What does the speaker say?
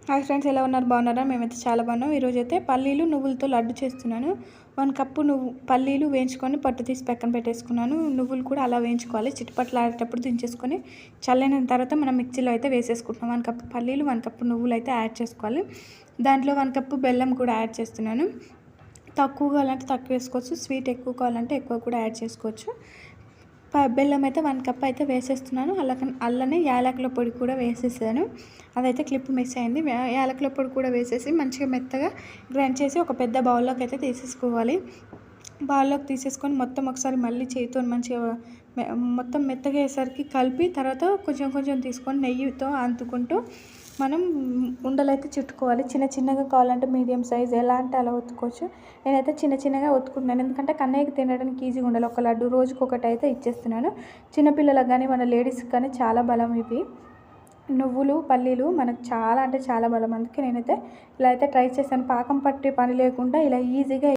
Hi friends, ఎలా ఉన్నారు? బాగున్నారా? మేమైతే చాలా బాగున్నాం. ఈరోజు అయితే పల్లీలు నువ్వులతో లడ్డు చేస్తున్నాను. 1 కప్పు పల్లీలు వేయించుకొని పట్టు తీసి పక్కన పెట్టేసుకున్నాను. నువ్వులు కూడా అలా వేయించుకోవాలి. చిటపట్లాడేటప్పుడు దించేసుకొని చల్లైన తర్వాత మనం మిక్సీలో అయితే వేసేసుకుంటున్నాం. 1 కప్పు పల్లీలు, 1 కప్పు నువ్వులు అయితే యాడ్ చేసుకోవాలి. దాంట్లో 1 కప్పు బెల్లం కూడా యాడ్ చేస్తున్నాను. తక్కువ కావాలంటే తక్కువ వేసుకోవచ్చు, స్వీట్ ఎక్కువ కావాలంటే ఎక్కువ కూడా యాడ్ చేసుకోవచ్చు. బెల్లం అయితే 1 కప్ అయితే వేసేస్తున్నాను. అల్లనే యాలకుల పొడి కూడా వేసేసాను. అదైతే క్లిప్ మిస్ అయింది. యాలకుల పొడి కూడా వేసేసి మంచిగా మెత్తగా గ్రైండ్ చేసి ఒక పెద్ద బౌల్లోకి అయితే తీసేసుకోవాలి. బౌల్లోకి తీసేసుకొని మొత్తం ఒకసారి మళ్ళీ చేతితో మంచిగా మొత్తం మెత్తగా అయ్యేసరికి కలిపి తర్వాత కొంచెం కొంచెం తీసుకొని నెయ్యితో అంటుకుంటూ మనం ఉండలైతే చుట్టుకోవాలి. చిన్న చిన్నగా కావాలంటే మీడియం సైజ్ ఎలా అంటే అలా ఒత్తుకోవచ్చు. నేనైతే చిన్న చిన్నగా ఒత్తుకుంటున్నాను, ఎందుకంటే కన్నయ్యకి తినడానికి ఈజీగా ఉండాలి. ఒక లడ్డు రోజుకొకటి అయితే ఇచ్చేస్తున్నాను. చిన్నపిల్లలకు కానీ మన లేడీస్కి కానీ చాలా బలం ఇవి. నువ్వులు, పల్లీలు మనకు చాలా అంటే చాలా బలం. అందుకే నేనైతే ఇలా అయితే ట్రై చేశాను. పాకం పట్టే పని లేకుండా ఇలా ఈజీగా